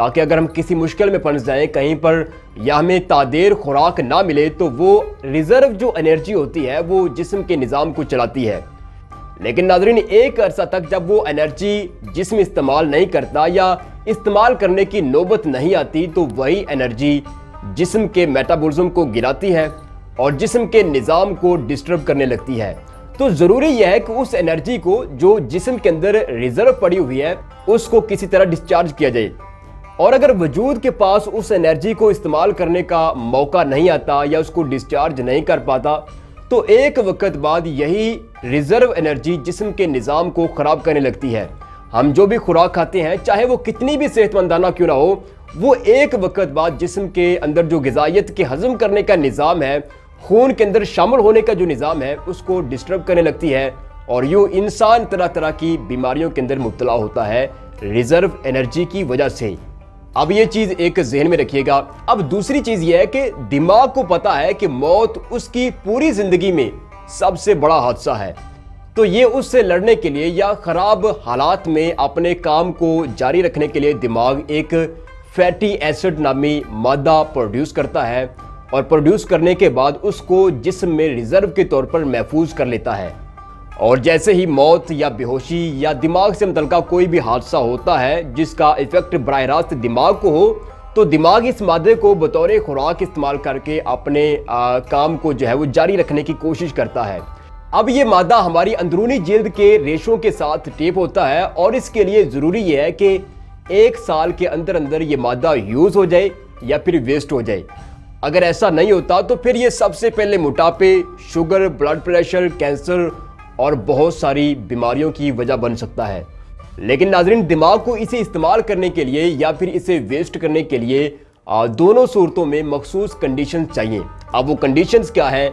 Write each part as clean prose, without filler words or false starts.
تاکہ اگر ہم کسی مشکل میں پھنس جائیں کہیں پر یا ہمیں تعدیر خوراک نہ ملے تو وہ ریزرو جو انرجی ہوتی ہے وہ جسم کے نظام کو چلاتی ہے۔ لیکن ناظرین ایک عرصہ تک جب وہ انرجی جسم استعمال نہیں کرتا یا استعمال کرنے کی نوبت نہیں آتی تو وہی انرجی جسم کے میٹابولزم کو گراتی ہے اور جسم کے نظام کو ڈسٹرب کرنے لگتی ہے۔ تو ضروری یہ ہے کہ اس انرجی کو جو جسم کے اندر ریزرو پڑی ہوئی ہے اس کو کسی طرح ڈسچارج کیا جائے، اور اگر وجود کے پاس اس انرجی کو استعمال کرنے کا موقع نہیں آتا یا اس کو ڈسچارج نہیں کر پاتا تو ایک وقت بعد یہی ریزرو انرجی جسم کے نظام کو خراب کرنے لگتی ہے۔ ہم جو بھی خوراک کھاتے ہیں چاہے وہ کتنی بھی صحت مندانہ کیوں نہ ہو، وہ ایک وقت بعد جسم کے اندر جو غذائیت کے ہضم کرنے کا نظام ہے، خون کے اندر شامل ہونے کا جو نظام ہے اس کو ڈسٹرب کرنے لگتی ہے، اور یوں انسان طرح طرح کی بیماریوں کے اندر مبتلا ہوتا ہے ریزرو انرجی کی وجہ سے۔ اب یہ چیز ایک ذہن میں رکھیے گا۔ اب دوسری چیز یہ ہے کہ دماغ کو پتا ہے کہ موت اس کی پوری زندگی میں سب سے بڑا حادثہ ہے، تو یہ اس سے لڑنے کے لیے یا خراب حالات میں اپنے کام کو جاری رکھنے کے لیے دماغ ایک فیٹی ایسڈ نامی مادہ پروڈیوس کرتا ہے، اور پروڈیوس کرنے کے بعد اس کو جسم میں ریزرو کے طور پر محفوظ کر لیتا ہے، اور جیسے ہی موت یا بے ہوشی یا دماغ سے متعلقہ کوئی بھی حادثہ ہوتا ہے جس کا ایفیکٹ براہ راست دماغ کو ہو تو دماغ اس مادے کو بطور خوراک استعمال کر کے اپنے کام کو جو ہے وہ جاری رکھنے کی کوشش کرتا ہے۔ اب یہ مادہ ہماری اندرونی جلد کے ریشوں کے ساتھ ٹیپ ہوتا ہے، اور اس کے لیے ضروری یہ ہے کہ 1 سال کے اندر اندر یہ مادہ یوز ہو جائے یا پھر ویسٹ ہو جائے۔ اگر ایسا نہیں ہوتا تو پھر یہ سب سے پہلے موٹاپے، شوگر، بلڈ پریشر، کینسر اور بہت ساری بیماریوں کی وجہ بن سکتا ہے۔ لیکن ناظرین دماغ کو اسے استعمال کرنے کے لیے یا پھر اسے ویسٹ کرنے کے لیے دونوں صورتوں میں مخصوص کنڈیشنز چاہیے۔ اب وہ کنڈیشنز کیا ہیں؟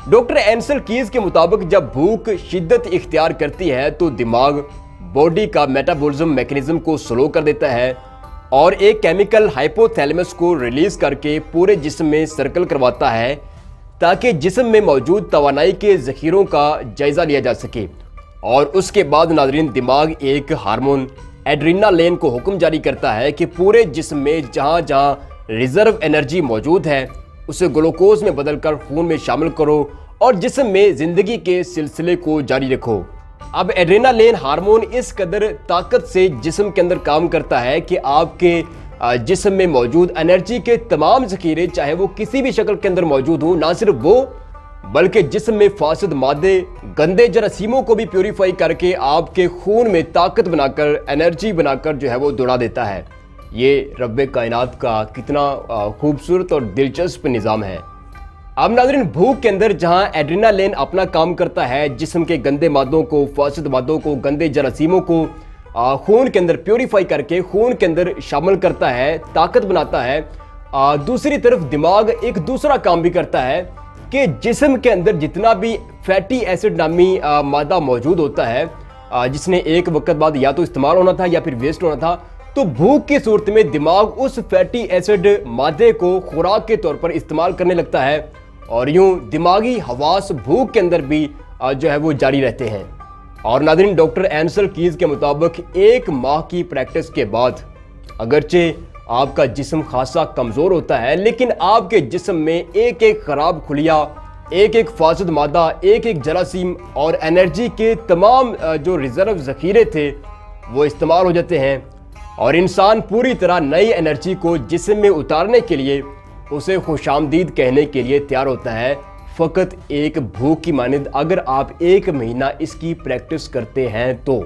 ڈاکٹر اینسل کیز کے مطابق جب بھوک شدت اختیار کرتی ہے تو دماغ باڈی کا میٹابولزم میکانزم کو سلو کر دیتا ہے اور ایک کیمیکل ہائپوتھیلیمس کو ریلیز کر کے پورے جسم میں سرکل کرواتا ہے تاکہ جسم میں موجود توانائی کے ذخیروں کا جائزہ لیا جا سکے، اور اس کے بعد ناظرین دماغ ایک ہارمون ایڈرینالین کو حکم جاری کرتا ہے کہ پورے جسم میں جہاں جہاں ریزرو انرجی موجود ہے اسے گلوکوز میں بدل کر خون میں شامل کرو اور جسم میں زندگی کے سلسلے کو جاری رکھو۔ اب ایڈرینالین ہارمون اس قدر طاقت سے جسم کے اندر کام کرتا ہے کہ آپ کے جسم میں موجود انرجی کے تمام ذخیرے چاہے وہ کسی بھی شکل کے اندر موجود ہوں، نہ صرف وہ بلکہ جسم میں فاسد مادے، گندے جراثیموں کو بھی پیوریفائی کر کے آپ کے خون میں طاقت بنا کر انرجی بنا کر جو ہے وہ دوڑا دیتا ہے۔ یہ رب کائنات کا کتنا خوبصورت اور دلچسپ نظام ہے۔ اب ناظرین بھوک کے اندر جہاں ایڈرینالین اپنا کام کرتا ہے جسم کے گندے مادوں کو، فاسد مادوں کو، گندے جراثیموں کو خون کے اندر پیوریفائی کر کے خون کے اندر شامل کرتا ہے، طاقت بناتا ہے، دوسری طرف دماغ ایک دوسرا کام بھی کرتا ہے کہ جسم کے اندر جتنا بھی فیٹی ایسڈ نامی مادہ موجود ہوتا ہے جس نے ایک وقت بعد یا تو استعمال ہونا تھا یا پھر ویسٹ ہونا تھا، تو بھوک کی صورت میں دماغ اس فیٹی ایسڈ مادے کو خوراک کے طور پر استعمال کرنے لگتا ہے، اور یوں دماغی حواس بھوک کے اندر بھی جو ہے وہ جاری رہتے ہیں۔ اور ناظرین ڈاکٹر اینسل کیز کے مطابق 1 ماہ کی پریکٹس کے بعد اگرچہ آپ کا جسم خاصا کمزور ہوتا ہے لیکن آپ کے جسم میں ایک ایک خراب خلیہ، ایک ایک فاسد مادہ، ایک ایک جراثیم اور انرجی کے تمام جو ریزرو ذخیرے تھے وہ استعمال ہو جاتے ہیں، اور انسان پوری طرح نئی انرجی کو جسم میں اتارنے کے لیے اسے خوش آمدید کہنے کے لیے تیار ہوتا ہے، فقط ایک بھوک کی مانند اگر آپ 1 مہینہ اس کی پریکٹس کرتے ہیں تو۔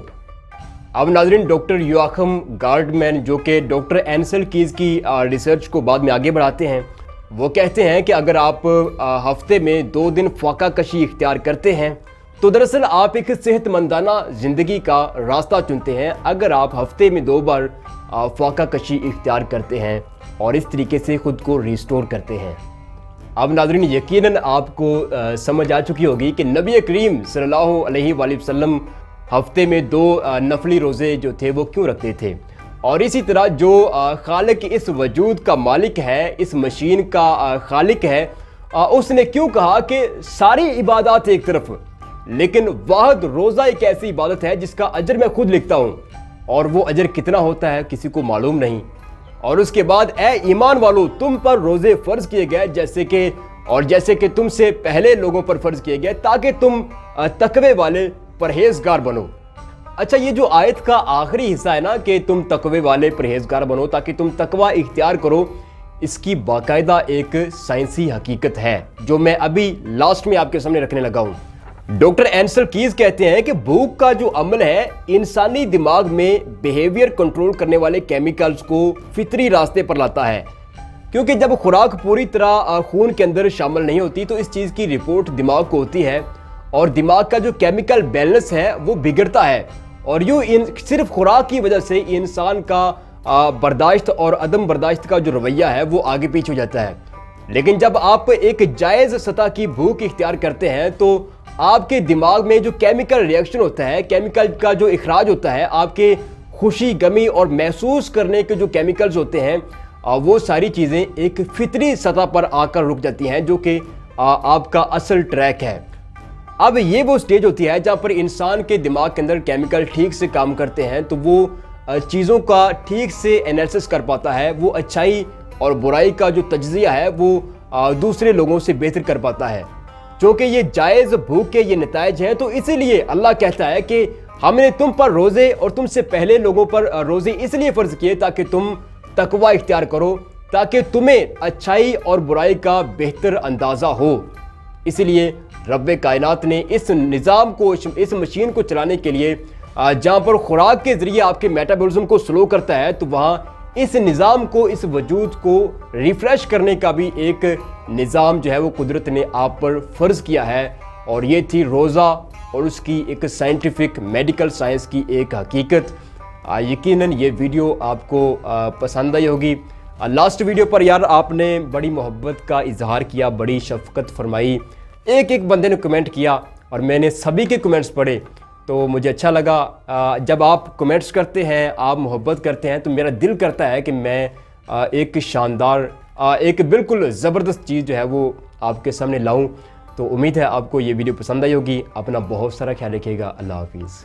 اب ناظرین ڈاکٹر یواخم گارڈمین جو کہ ڈاکٹر اینسل کیز کی ریسرچ کو بعد میں آگے بڑھاتے ہیں، وہ کہتے ہیں کہ اگر آپ ہفتے میں 2 دن فاقہ کشی اختیار کرتے ہیں تو دراصل آپ ایک صحت مندانہ زندگی کا راستہ چنتے ہیں اگر آپ ہفتے میں 2 بار فاقہ کشی اختیار کرتے ہیں اور اس طریقے سے خود کو ریسٹور کرتے ہیں۔ اب ناظرین یقیناً آپ کو سمجھ آ چکی ہوگی کہ نبی کریم صلی اللہ علیہ وآلہ وسلم ہفتے میں 2 نفلی روزے جو تھے وہ کیوں رکھتے تھے، اور اسی طرح جو خالق اس وجود کا مالک ہے، اس مشین کا خالق ہے، اس نے کیوں کہا کہ ساری عبادات ایک طرف لیکن واحد روزہ ایک ایسی عبادت ہے جس کا اجر میں خود لکھتا ہوں، اور وہ اجر کتنا ہوتا ہے کسی کو معلوم نہیں۔ اور اس کے بعد اے ایمان والو تم پر روزے فرض کیے گئے جیسے کہ تم سے پہلے لوگوں پر فرض کیے گئے تاکہ تم تقوی والے پرہیزگار بنو۔ اچھا یہ جو آیت کا آخری حصہ ہے نا کہ تم تقوی والے پرہیزگار بنو تاکہ تم تقوی اختیار کرو، اس کی باقاعدہ ایک سائنسی حقیقت ہے جو میں ابھی لاسٹ میں آپ کے سامنے رکھنے لگا ہوں۔ ڈاکٹر اینسر کیز کہتے ہیں کہ بھوک کا جو عمل ہے انسانی دماغ میں بیہیویئر کنٹرول کرنے والے کیمیکلز کو فطری راستے پر لاتا ہے، کیونکہ جب خوراک پوری طرح خون کے اندر شامل نہیں ہوتی تو اس چیز کی رپورٹ دماغ کو ہوتی ہے اور دماغ کا جو کیمیکل بیلنس ہے وہ بگڑتا ہے، اور یوں صرف خوراک کی وجہ سے انسان کا برداشت اور عدم برداشت کا جو رویہ ہے وہ آگے پیچھے ہو جاتا ہے۔ لیکن جب آپ ایک جائز سطح کی بھوک اختیار کرتے ہیں تو آپ کے دماغ میں جو کیمیکل ریئیکشن ہوتا ہے، کیمیکل کا جو اخراج ہوتا ہے، آپ کے خوشی غمی اور محسوس کرنے کے جو کیمیکلز ہوتے ہیں وہ ساری چیزیں ایک فطری سطح پر آ کر رک جاتی ہیں جو کہ آپ کا اصل ٹریک ہے۔ اب یہ وہ سٹیج ہوتی ہے جہاں پر انسان کے دماغ کے اندر کیمیکل ٹھیک سے کام کرتے ہیں تو وہ چیزوں کا ٹھیک سے انالیسس کر پاتا ہے، وہ اچھائی اور برائی کا جو تجزیہ ہے وہ دوسرے لوگوں سے بہتر کر پاتا ہے۔ چونکہ یہ جائز بھوک کے یہ نتائج ہیں تو اسی لیے اللہ کہتا ہے کہ ہم نے تم پر روزے اور تم سے پہلے لوگوں پر روزے اس لیے فرض کیے تاکہ تم تقوی اختیار کرو، تاکہ تمہیں اچھائی اور برائی کا بہتر اندازہ ہو۔ اسی لیے رب کائنات نے اس نظام کو، اس مشین کو چلانے کے لیے جہاں پر خوراک کے ذریعے آپ کے میٹابولزم کو سلو کرتا ہے تو وہاں اس نظام کو، اس وجود کو ریفریش کرنے کا بھی ایک نظام جو ہے وہ قدرت نے آپ پر فرض کیا ہے، اور یہ تھی روزہ اور اس کی ایک سائنٹیفک میڈیکل سائنس کی ایک حقیقت۔ یقیناً یہ ویڈیو آپ کو پسند آئی ہوگی۔ لاسٹ ویڈیو پر یار آپ نے بڑی محبت کا اظہار کیا، بڑی شفقت فرمائی، ایک بندے نے کمنٹ کیا اور میں نے سبھی کے کمنٹس پڑھے تو مجھے اچھا لگا۔ جب آپ کمنٹس کرتے ہیں، آپ محبت کرتے ہیں تو میرا دل کرتا ہے کہ میں ایک شاندار، ایک بالکل زبردست چیز جو ہے وہ آپ کے سامنے لاؤں۔ تو امید ہے آپ کو یہ ویڈیو پسند آئی ہوگی۔ اپنا بہت سارا خیال رکھیے گا۔ اللہ حافظ۔